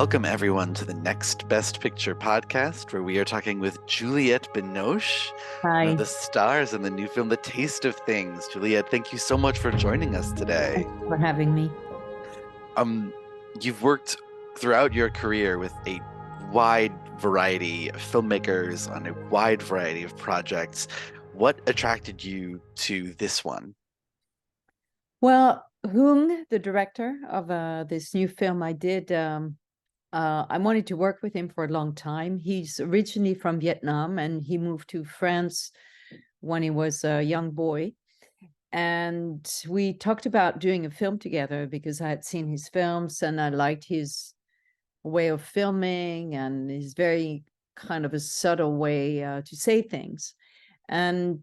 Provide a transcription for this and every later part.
Welcome, everyone, to the Next Best Picture podcast, where we are talking with Juliette Binoche, one of Hi, the stars in the new film, The Taste of Things. Juliette, thank you so much for joining us today. thanks for having me. Um, you've worked throughout your career with a wide variety of filmmakers on a wide variety of projects. What attracted you to this one? Well, Hung, the director of this new film I did, I wanted to work with him for a long time. He's originally from Vietnam and he moved to France when he was a young boy. And we talked about doing a film together because I had seen his films and I liked his way of filming and his very kind of a subtle way to say things. And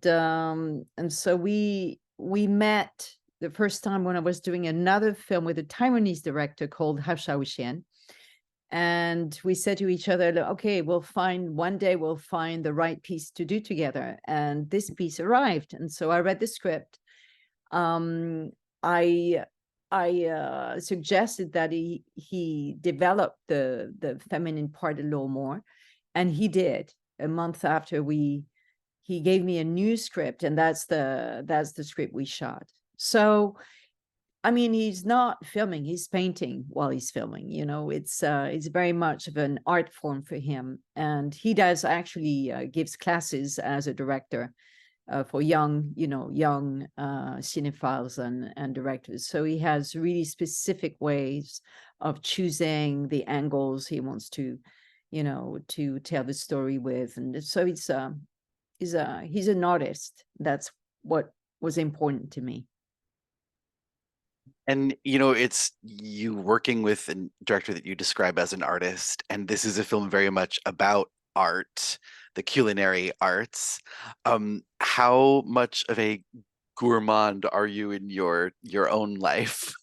so we met the first time when I was doing another film with a Taiwanese director called Hao Xiaoxian. And we said to each other, okay, one day we'll find the right piece to do together. And this piece arrived. And so I read the script. Um, I suggested that he develop the feminine part a little more, and he did. A month after he gave me a new script, and that's the script we shot. So, I mean, he's not filming; he's painting while he's filming. It's very much of an art form for him, and he does actually gives classes as a director for young cinephiles and directors. So he has really specific ways of choosing the angles he wants to tell the story with, and so he's an artist. That's what was important to me. And it's you working with a director that you describe as an artist, and this is a film very much about art, the culinary arts. How much of a gourmand are you in your own life?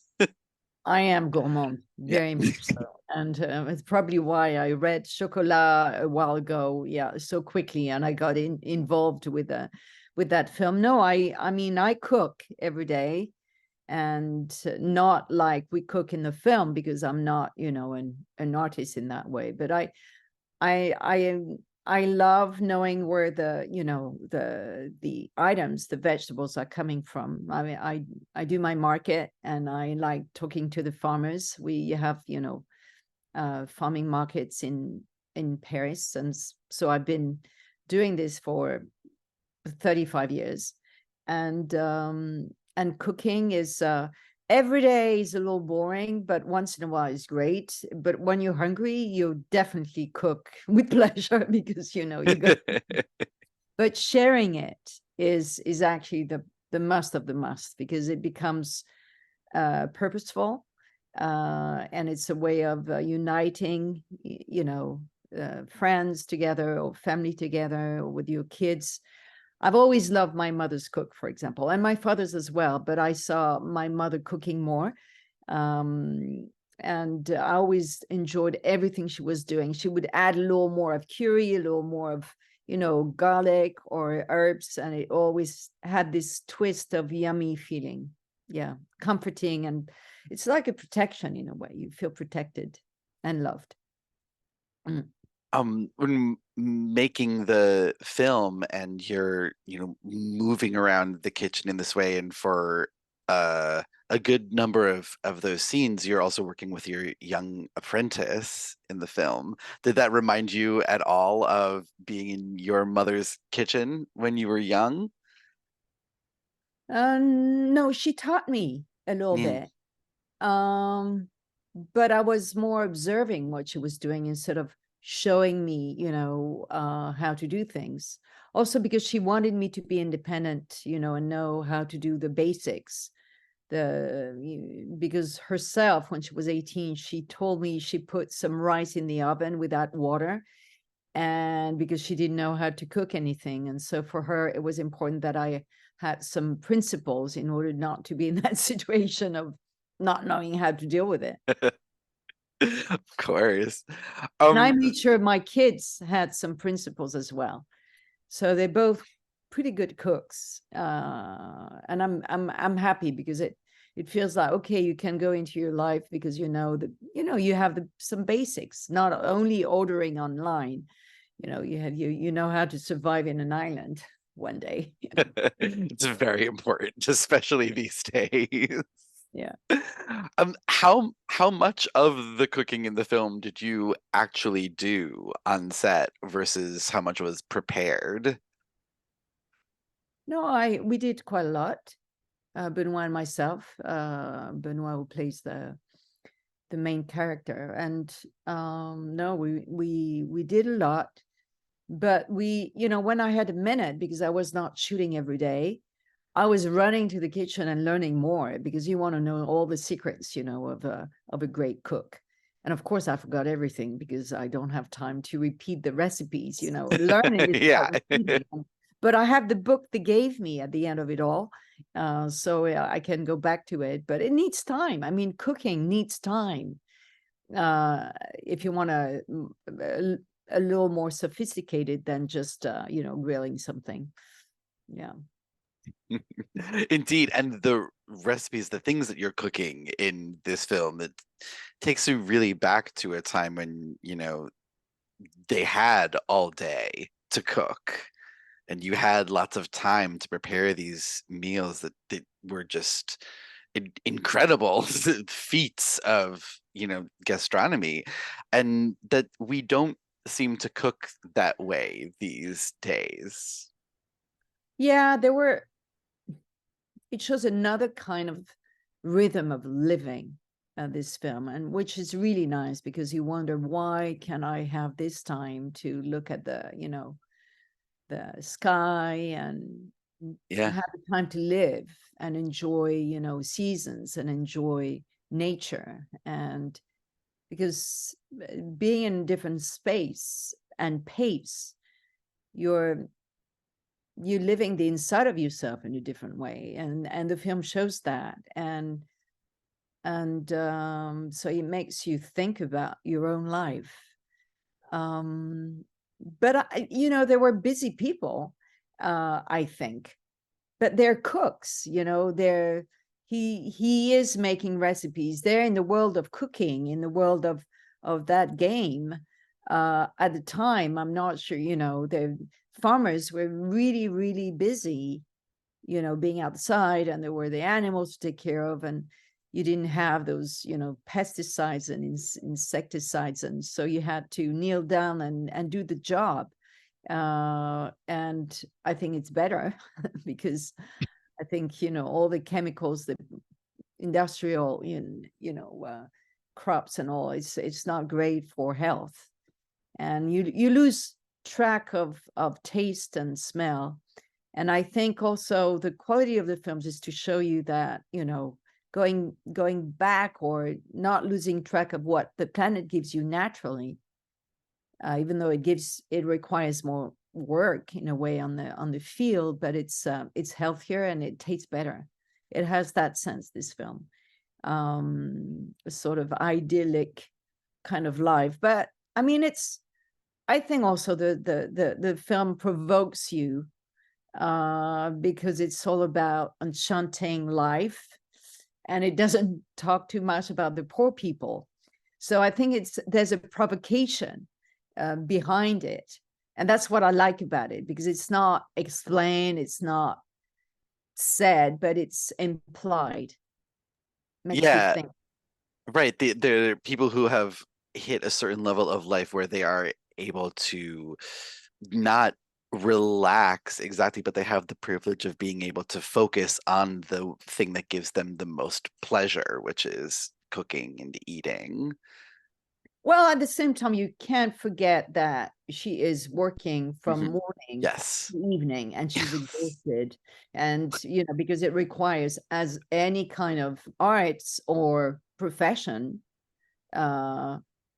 I am gourmand, Yeah. very much so. And it's probably why I read Chocolat a while ago, yeah, so quickly, and I got involved with that film. No, I mean, I cook every day, and not like we cook in the film because I'm not, an artist in that way. But I I love knowing where the items, the vegetables are coming from. I mean, I do my market and I like talking to the farmers. We have, farming markets in Paris, and so I've been doing this for 35 years. And cooking is every day is a little boring, but once in a while is great. But when you're hungry, you definitely cook with pleasure because you go. But sharing it is actually the must of the must, because it becomes purposeful, and it's a way of uniting friends together or family together or with your kids. I've always loved my mother's cook, for example, and my father's as well, but I saw my mother cooking more. And I always enjoyed everything she was doing. She would add a little more of curry, a little more of, garlic or herbs, and it always had this twist of yummy feeling. Yeah, comforting, and it's like a protection in a way. You feel protected and loved. Mm. When making the film and you're, moving around the kitchen in this way, and for a good number of those scenes, you're also working with your young apprentice in the film. Did that remind you at all of being in your mother's kitchen when you were young? No, she taught me a little Yeah. bit. But I was more observing what she was doing instead of showing me, how to do things. Also because she wanted me to be independent, and know how to do the basics. Because herself, when she was 18, she told me she put some rice in the oven without water, and because she didn't know how to cook anything. And so for her, it was important that I had some principles in order not to be in that situation of not knowing how to deal with it. Of course. And I Um, made sure my kids had some principles as well. So they're both pretty good cooks. And I'm happy because it feels like, okay, you can go into your life because you have some basics, not only ordering online. You know how to survive in an island one day. It's very important, especially these days. Yeah. How much of the cooking in the film did you actually do on set versus how much was prepared? No, we did quite a lot. Benoit and myself. Benoit, who plays the main character, and no, we did a lot. But when I had a minute, because I was not shooting every day, I was running to the kitchen and learning more, because you want to know all the secrets, of a great cook. And of course, I forgot everything because I don't have time to repeat the recipes. Learning is Yeah. about repeating. But I have the book they gave me at the end of it all, so I can go back to it. But it needs time. I mean, cooking needs time. If you want a little more sophisticated than just grilling something. Yeah. Indeed, and the recipes, the things that you're cooking in this film, it takes you really back to a time when, they had all day to cook and you had lots of time to prepare these meals that were just incredible feats of, gastronomy, and that we don't seem to cook that way these days. Yeah, it shows another kind of rhythm of living, this film, and which is really nice, because you wonder, why can I have this time to look at the sky, and Yeah. have the time to live and enjoy, seasons, and enjoy nature. And because being in different space and pace, you're living the inside of yourself in a different way, and the film shows that. And so it makes you think about your own life. But there were busy people, I think, but they're cooks. He is making recipes. They're in the world of cooking, in the world of that game. At the time, I'm not sure, the farmers were really, really busy, being outside, and there were the animals to take care of, and you didn't have those, pesticides and insecticides, and so you had to kneel down and do the job. And I think it's better because I think, all the chemicals, the industrial, crops and all, it's not great for health. And you lose track of taste and smell. And I think also the quality of the films is to show you that, going back, or not losing track of what the planet gives you naturally, even though it requires more work in a way on the field, but it's healthier and it tastes better. It has that sense, this film, a sort of idyllic kind of life. But I mean, I think also the film provokes you, because it's all about enchanting life, and it doesn't talk too much about the poor people. So I think there's a provocation behind it, and that's what I like about it, because it's not explained, it's not said, but it's implied. Makes you Yeah, think. right. There are people who have hit a certain level of life where they are able to not relax exactly, but they have the privilege of being able to focus on the thing that gives them the most pleasure, which is cooking and eating. Well, at the same time, you can't forget that she is working from Mhm. morning Yes. to evening, and she's exhausted. And, because it requires, as any kind of arts or profession,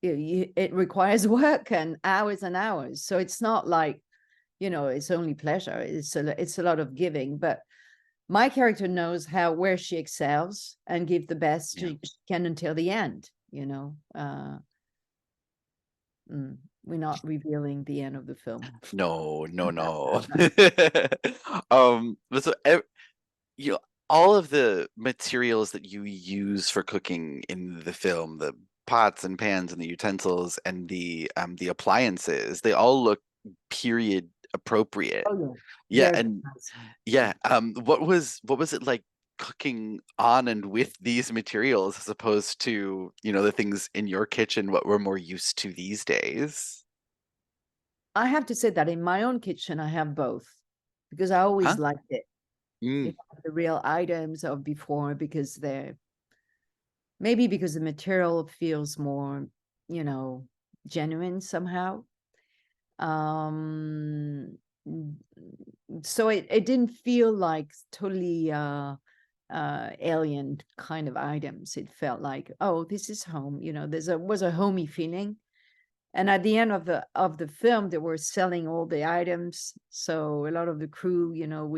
it requires work and hours. So it's not like, it's only pleasure. It's a lot of giving. But my character knows where she excels and give the best Yeah. she can until the end. We're not revealing the end of the film. No, no, no. But so, you know, all of the materials that you use for cooking in the film, the pots and pans and the utensils and the appliances, they all look period appropriate. Oh yeah, Yeah, very and nice. yeah, what was it like cooking on and with these materials as opposed to, the things in your kitchen, what we're more used to these days? I have to say that in my own kitchen, I have both because I Huh? always liked it. Mm, If I have the real items of before, because they're maybe because the material feels more, you know, genuine somehow. Um, so it didn't feel like totally alien kind of items. It felt like, oh, this is home. You know, was a homey feeling. And at the end of the film, they were selling all the items. So a lot of the crew, you know,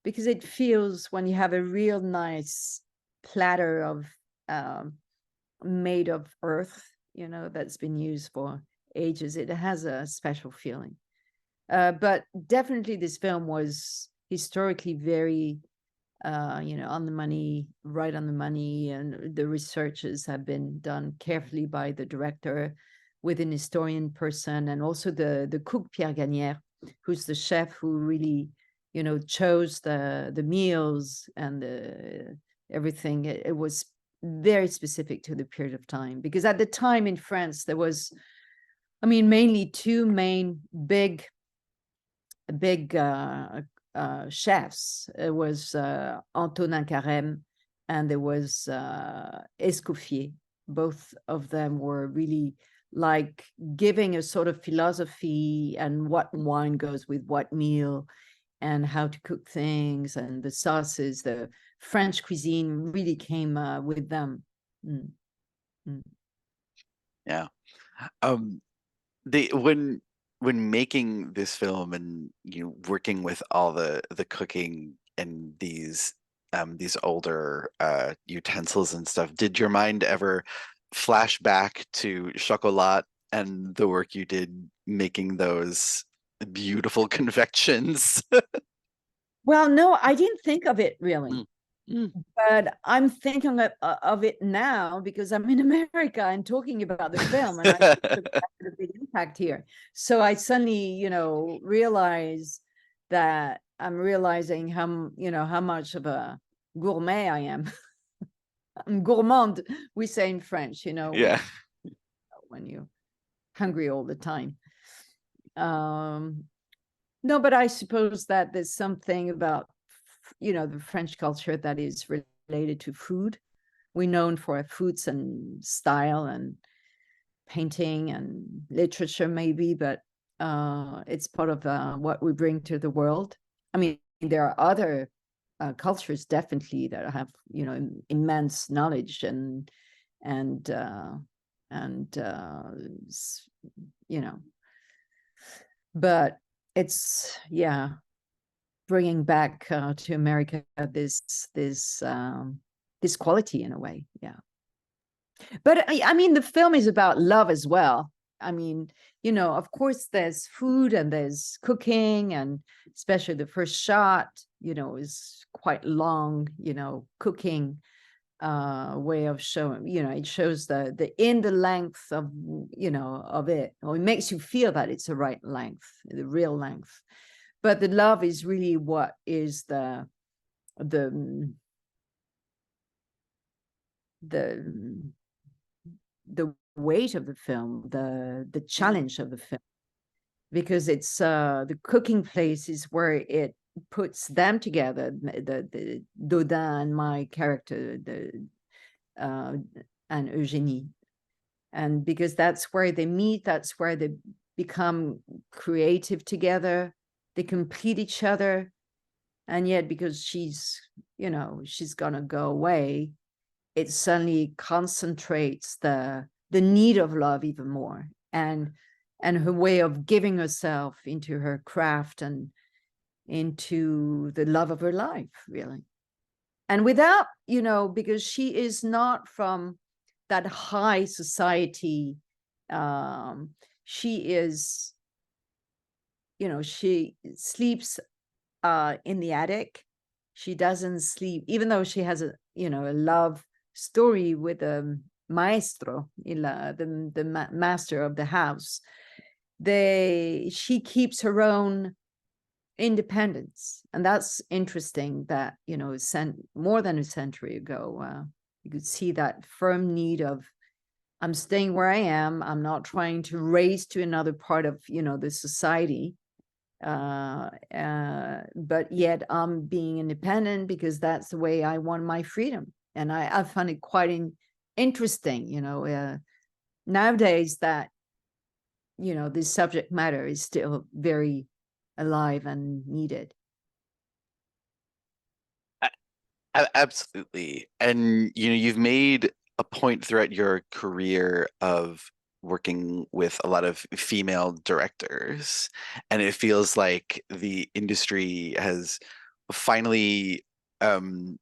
because it feels when you have a real nice platter of um, made of earth, you know, that's been used for ages, it has a special feeling. But definitely, this film was historically very, you know, on the money, right on the money, and the researches have been done carefully by the director with an historian person, and also the cook Pierre Gagnère, who's the chef who really, you know, chose the meals and the everything. It was very specific to the period of time, because at the time in France there was, I mean, mainly two main big chefs. It was Antonin Carême, and there was Escoffier. Both of them were really like giving a sort of philosophy and what wine goes with what meal and how to cook things and the sauces. The French cuisine really came with them. Mm, mm. yeah. Um, they when making this film and working with all the cooking and these older utensils and stuff, did your mind ever flash back to chocolat and the work you did making those beautiful confections? Well, no, I didn't think of it really. Mm. Mm. But I'm thinking of it now because I'm in America and talking about the film, and I think it had a big impact here. So I suddenly, you know, realize that I'm realizing how, you know, how much of a gourmet I am. I'm gourmand, we say in French, you know, Yeah. when you're hungry all the time. Um, no, but I suppose that there's something about, you know, the French culture that is related to food. We're known for our foods and style and painting and literature, maybe, but it's part of what we bring to the world. I mean, there are other cultures definitely that have, you know, immense knowledge and uh, and you know, but it's, yeah, bringing back to America this quality in a way, yeah. But I mean, the film is about love as well. I mean, you know, of course, there's food and there's cooking, and especially the first shot, you know, is quite long, you know, cooking way of showing, you know, it shows the in the length of, you know, of it, or it makes you feel that it's the right length, the real length. But the love is really what is the the the weight of the film, the Mm. challenge of the film, because it's the cooking place is where it puts them together, the Dodin and my character, the uh, and Eugenie, and because that's where they meet, that's where they become creative together, they complete each other, and yet because she's, you know, she's gonna go away, it suddenly concentrates the need of love even more, and her way of giving herself into her craft and into the love of her life, really. And without, you know, because she is not from that high society, um she is, you know, she sleeps in the attic, She doesn't sleep, even though she has a, you know, a love story with a maestro, the master of the house. She keeps her own independence, and that's interesting. That, you know, more than a century ago, you could see that firm need of, I'm staying where I am. I'm not trying to race to another part of, you know, the society, but yet I'm being independent because that's the way I want my freedom. And I find it quite interesting, you know, nowadays that, you know, this subject matter is still very alive and needed. Absolutely. And you know, you've made a point throughout your career of working with a lot of female directors, and it feels like the industry has finally um,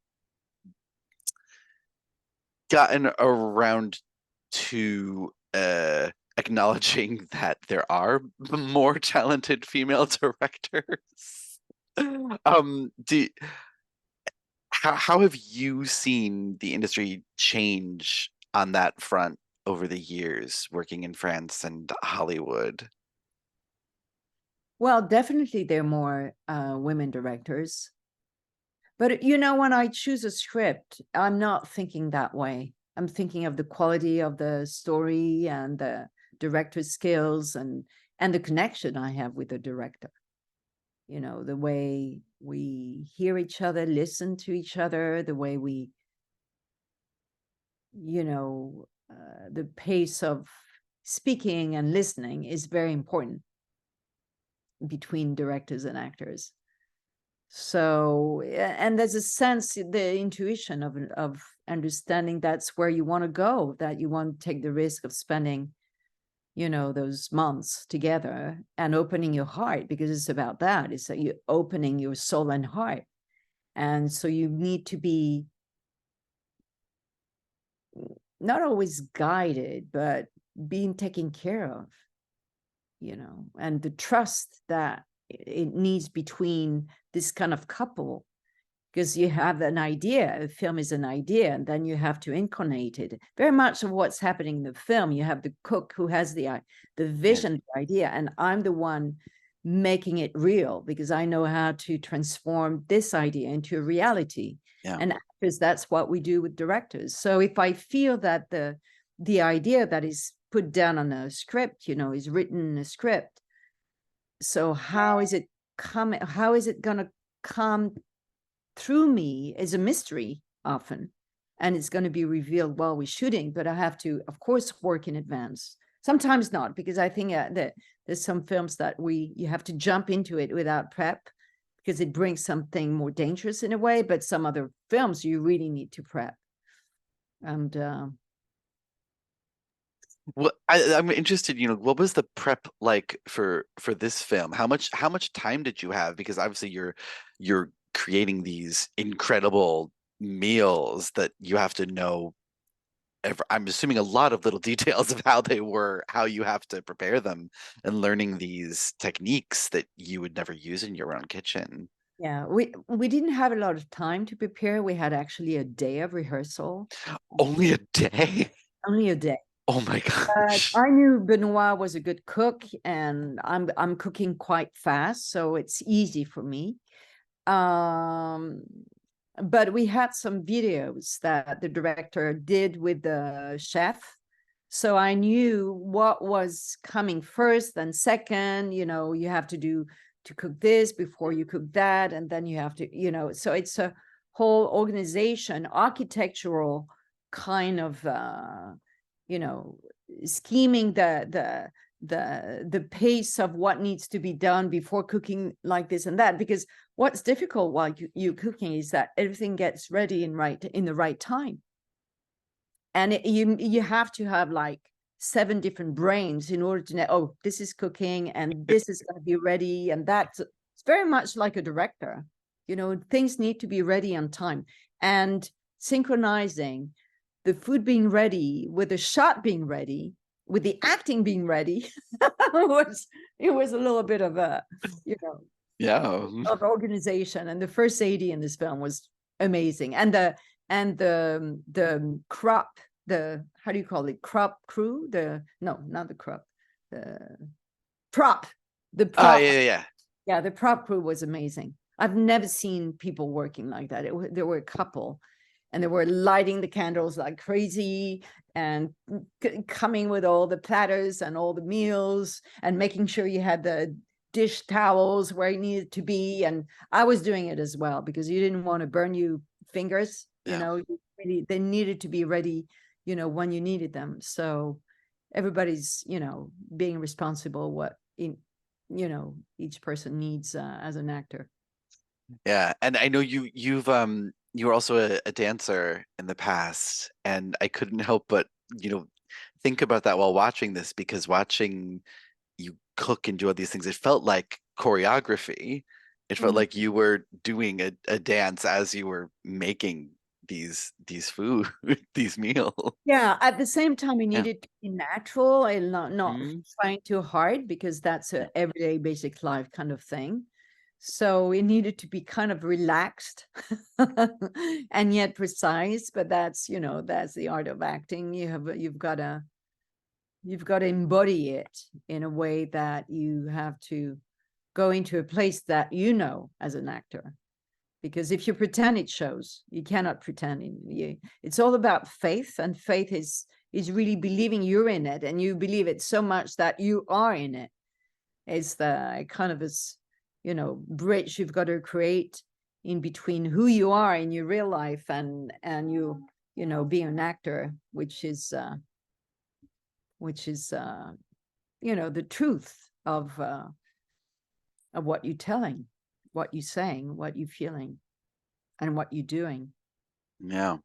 gotten around to acknowledging that there are more talented female directors. Do how have you seen the industry change on that front over the years, working in France and Hollywood? Well, definitely there are more women directors. But, you know, when I choose a script, I'm not thinking that way. I'm thinking of the quality of the story and the director's skills and the connection I have with the director. You know, the way we hear each other, listen to each other, the way we, you know, the pace of speaking and listening is very important between directors and actors. So, and there's a sense, the intuition of understanding that's where you want to go, that you want to take the risk of spending, you know, those months together and opening your heart, because it's about that. It's that you're opening your soul and heart. And so you need to be not always guided, but being taken care of, you know, and the trust that it needs between this kind of couple, because you have an idea. A film is an idea, and then you have to incarnate it. Very much of what's happening in the film, you have the cook who has the Yeah, vision, the idea, and I'm the one making it real because I know how to transform this idea into a reality. yeah. And actors, that's what we do with directors. So if I feel that the idea that is put down on a script, you know, is written in a script, so how is it coming? How is it going to come through me is a mystery often, and it's going to be revealed while we're shooting. But I have to, of course, work in advance. Sometimes not, because I think that there's some films that you have to jump into it without prep because it brings something more dangerous in a way. But some other films you really need to prep. And Well, I'm interested, you know, what was the prep like for this film? How much time did you have? Because obviously you're creating these incredible meals that you have to know I'm assuming a lot of little details of how they were, how you have to prepare them, and learning these techniques that you would never use in your own kitchen. yeah, we didn't have a lot of time to prepare. We had actually a day of rehearsal, Only a day? only a day. Oh my But gosh. I knew Benoit was a good cook, and I'm cooking quite fast, so it's easy for me. Um, but we had some videos that the director did with the chef, so I knew what was coming first and second. You know, you have to cook this before you cook that, and then you have to, you know. So it's a whole organization, architectural kind of, you know, scheming the pace of what needs to be done before cooking like this and that. Because what's difficult while you cooking is that everything gets ready in the right time, and you have to have like 7 different brains in order to know, oh, this is cooking and this is going to be ready, and that's, it's very much like a director. You know, things need to be ready on time, and synchronizing the food being ready with the shot being ready with the acting being ready was, it was a little bit of a, you know, Yeah. of organization. And the first AD in this film was amazing. And the crop, the, how do you call it? Crop crew? No, not the crop, the prop, the Ah, prop. yeah, yeah, Yeah, the prop crew was amazing. I've never seen people working like that. There were a couple, and they were lighting the candles like crazy, and coming with all the platters and all the meals, and making sure you had the dish towels where it needed to be. And I was doing it as well, because you didn't want to burn your fingers. yeah. Really, they needed to be ready, when you needed them. So everybody's, being responsible what in each person needs as an actor. Yeah, and I know you were also a dancer in the past, and I couldn't help but, think about that while watching this, because watching you cook and do all these things, it felt like choreography. It felt Mhm. like you were doing a dance as you were making these food, these meals. Yeah, at the same time, it Yeah. needed to be natural and not Mm, trying too hard, because that's yeah. a everyday basic life kind of thing. So it needed to be kind of relaxed and yet precise. But that's the art of acting. You've got to embody it in a way that you have to go into a place that as an actor. Because if you pretend, it shows. You cannot pretend. It's all about faith, and faith is really believing you're in it, and you believe it so much that you are in it. It's the kind of this, bridge you've got to create in between who you are in your real life and being an actor, which is the truth of what you're telling, what you're saying, what you're feeling, and what you're doing. Yeah.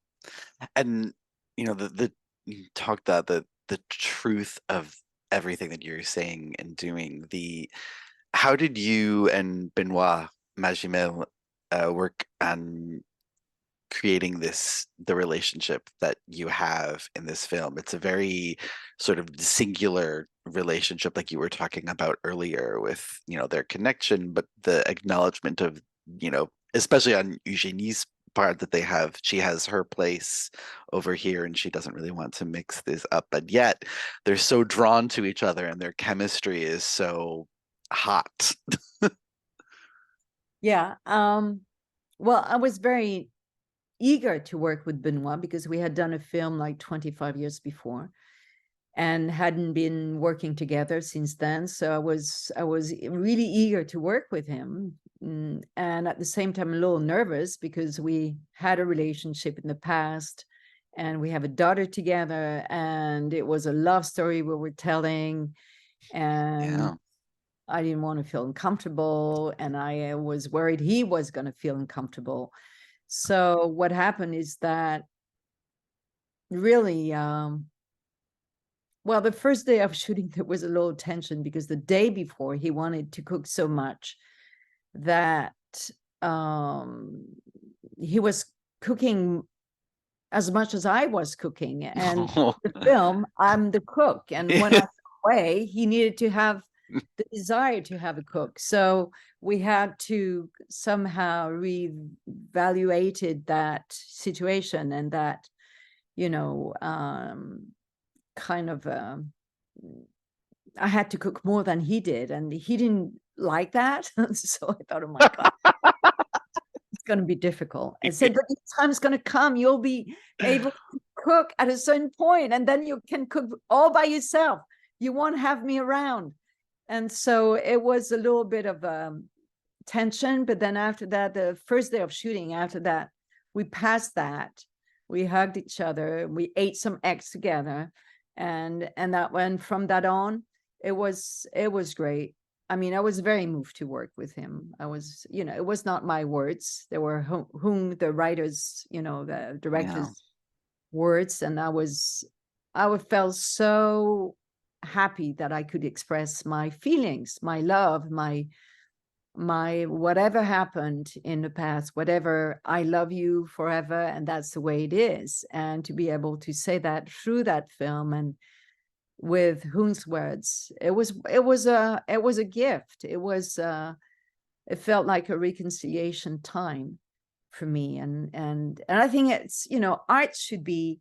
And the you talked that the truth of everything that you're saying and doing, the how did you and Benoit Magimel work on creating the relationship that you have in this film? It's a very sort of singular relationship, like you were talking about earlier, with their connection, but the acknowledgement of, especially on Eugenie's part, that she has her place over here and she doesn't really want to mix this up, but yet they're so drawn to each other and their chemistry is so hot. Yeah. Well, I was very eager to work with Benoit, because we had done a film like 25 years before and hadn't been working together since then. So I was really eager to work with him. And at the same time, a little nervous, because we had a relationship in the past and we have a daughter together, and it was a love story we were telling. And Yeah. I didn't want to feel uncomfortable, and I was worried he was going to feel uncomfortable. So what happened is that really, well, the first day of shooting, there was a little tension, because the day before he wanted to cook so much that um, he was cooking as much as I was cooking. And the film, I'm the cook. And when I was away, he needed to have the desire to have a cook. So we had to somehow reevaluated that situation, and that, kind of, I had to cook more than he did, and he didn't like that. So I thought, oh my God, it's going to be difficult. I said, but the time's going to come. You'll be able to cook at a certain point, and then you can cook all by yourself. You won't have me around. And so it was a little bit of tension. But then after that, the first day of shooting, after that, we passed that. We hugged each other. We ate some eggs together. And that went from that on. It was great. I mean, I was very moved to work with him. I was, it was not my words. There were whom the writers, the Yeah. directors' words. And I felt so happy that I could express my feelings, my love, my whatever happened in the past, whatever, I love you forever, and that's the way it is. And to be able to say that through that film, and with Hoon's words, it was a gift. it felt like a reconciliation time for me. And I think it's, you know, art should be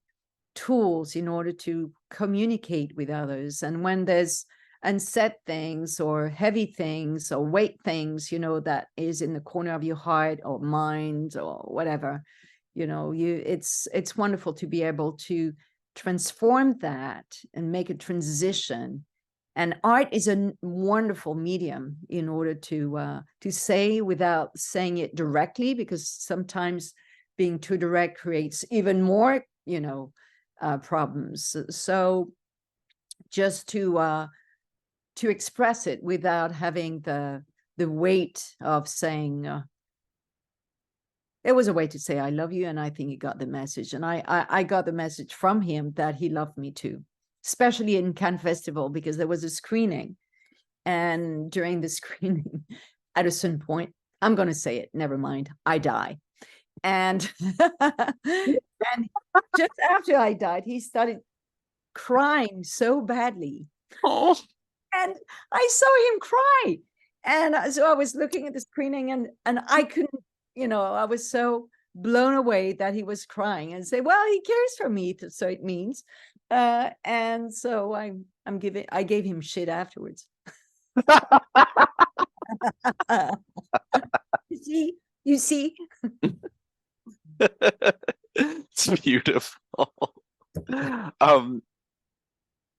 tools in order to communicate with others. And when there's unsaid things or heavy things or weight things, you know, that is in the corner of your heart or mind or whatever, you know, it's wonderful to be able to transform that and make a transition. And art is a wonderful medium in order to say without saying it directly, because sometimes being too direct creates even more, you know, problems. So just to express it without having the weight of saying, it was a way to say I love you, and I think he got the message. And I got the message from him that he loved me too, especially in Cannes Festival, because there was a screening. And during the screening, at a certain point, I'm going to say it, never mind, I die. And, and just after I died, he started crying so badly. Oh. And I saw him cry. And so I was looking at the screening, and I couldn't, you know, I was so blown away that he was crying, and say, well, he cares for me, so it means. And so I gave him shit afterwards. You see, It's beautiful. Um,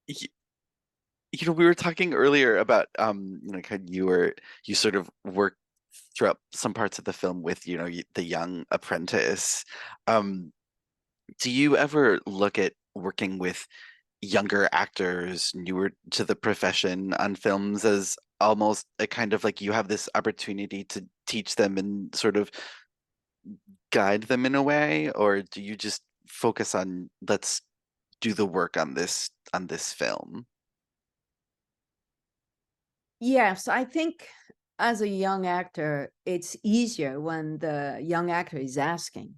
you know, we were talking earlier about you know, kind of you sort of work throughout some parts of the film with, you know, the young apprentice. Do you ever look at working with younger actors newer to the profession on films as almost a kind of like you have this opportunity to teach them and sort of guide them in a way, or do you just focus on let's do the work on this film? yes, I think as a young actor, it's easier when the young actor is asking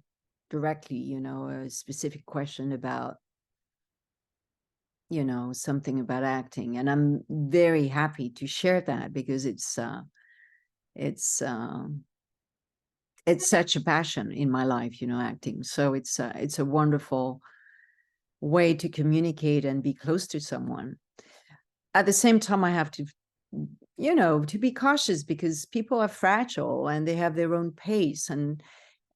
directly, you know, a specific question about, you know, something about acting. And I'm very happy to share that, because it's it's such a passion in my life, you know, acting. So it's a wonderful way to communicate and be close to someone. At the same time, I have to, you know, to be cautious, because people are fragile and they have their own pace,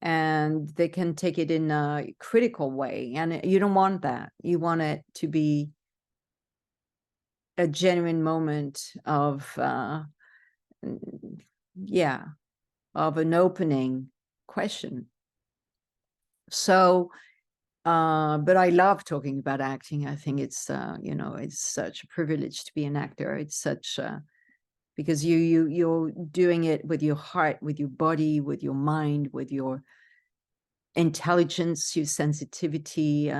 and they can take it in a critical way, and you don't want that. You want it to be a genuine moment of yeah, of an opening question. So but I love talking about acting. I think it's you know, it's such a privilege to be an actor. It's such because you're doing it with your heart, with your body, with your mind, with your intelligence, your sensitivity.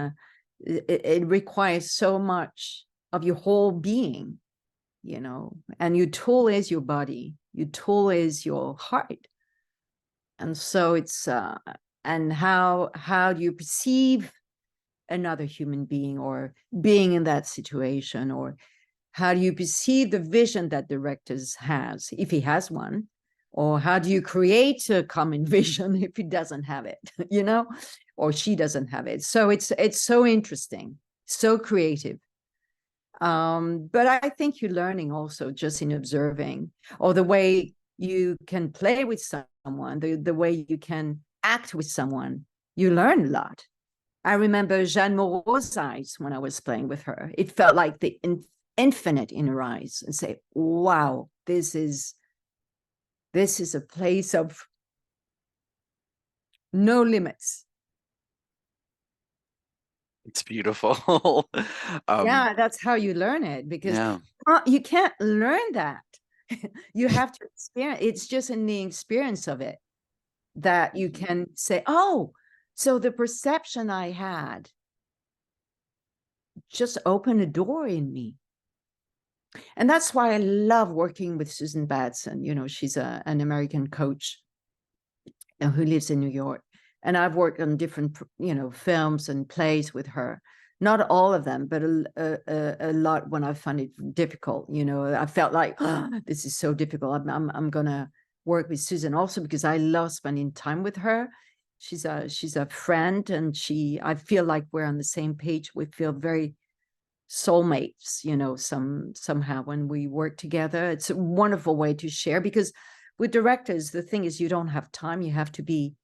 It requires so much of your whole being, you know, and your tool is your body, your tool is your heart. And so it's and how do you perceive another human being, or being in that situation, or how do you perceive the vision that directors has, if he has one, or how do you create a common vision if he doesn't have it, you know, or she doesn't have it. So it's so interesting, so creative. But I think you're learning also just in observing, or the way you can play with someone, the way you can act with someone, you learn a lot. I remember Jeanne Moreau's eyes when I was playing with her. It felt like the infinite in her eyes, and say, wow, this is a place of no limits. It's beautiful. Yeah, that's how you learn it, because Yeah. you can't learn that. You have to experience. It's just in the experience of it that you can say, oh, so the perception I had just opened a door in me. And that's why I love working with Susan Batson. You know, she's an American coach who lives in New York. And I've worked on different, you know, films and plays with her. Not all of them, but a lot when I found it difficult. You know, I felt like, oh, this is so difficult. I'm gonna, work with Susan also because I love spending time with her. She's a friend, and I feel like we're on the same page. We feel very soulmates, somehow when we work together. It's a wonderful way to share, because with directors, the thing is, you don't have time. You have to be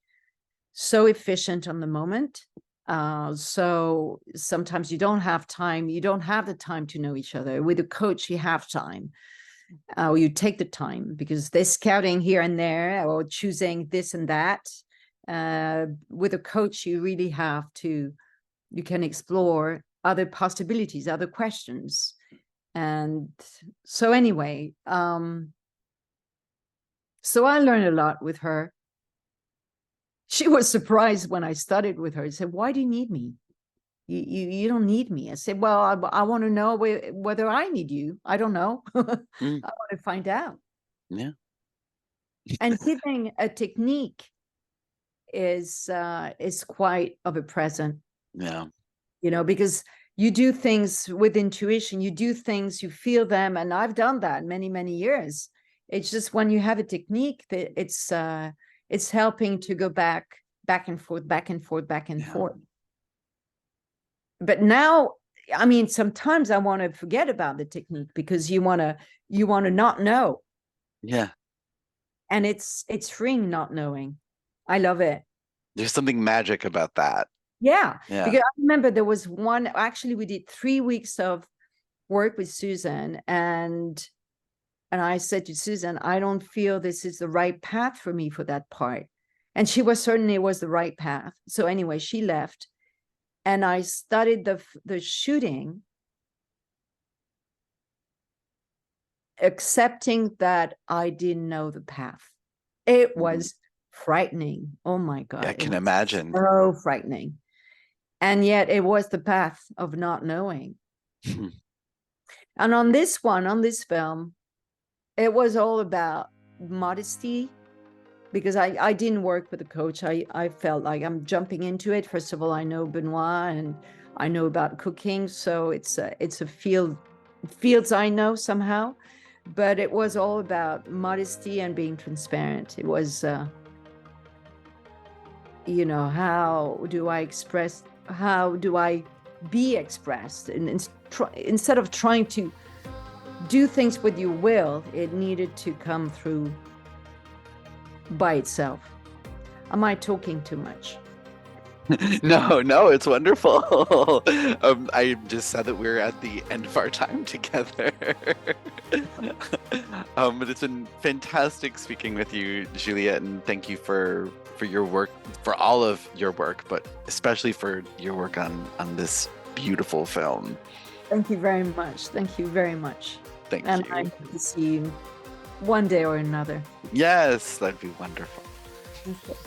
so efficient on the moment. So sometimes you don't have time. You don't have the time to know each other. With a coach, you have time. You take the time because they're scouting here and there or choosing this and that. With a coach, you really you can explore other possibilities, other questions. And so anyway, so I learned a lot with her. She was surprised when I studied with her. She said, "Why do you need me? You don't need me." I said, "Well, I want to know whether I need you. I don't know. I want to find out." Yeah. And giving a technique is quite of a present. Yeah. Because you do things with intuition, you do things, you feel them. And I've done that many, many years. It's just when you have a technique that it's helping to go back and forth, back and forth, back and forth. But now, I mean, sometimes I want to forget about the technique because you want to not know. Yeah. And it's freeing not knowing. I love it. There's something magic about that. Yeah. Because I remember there was actually we did 3 weeks of work with Susan, and I said to Susan, I don't feel this is the right path for me for that part. And she was certain it was the right path. So anyway, she left, and I studied the shooting, accepting that I didn't know the path. It was frightening. Oh my God. I can imagine. So frightening. And yet it was the path of not knowing. And on this film, it was all about modesty, because I didn't work with a coach. I felt like I'm jumping into it. First of all, I know Benoit and I know about cooking. So it's a fields I know somehow, but it was all about modesty and being transparent. It was, how do I be expressed? And instead of trying to do things with your will, it needed to come through by itself. Am I talking too much? No, it's wonderful. I just said that we're at the end of our time together. But it's been fantastic speaking with you, Juliette, and thank you for your work, for all of your work, but especially for your work on this beautiful film. Thank you very much. Thank you very much. Thank and you. I hope to see you one day or another. Yes, that'd be wonderful. Okay.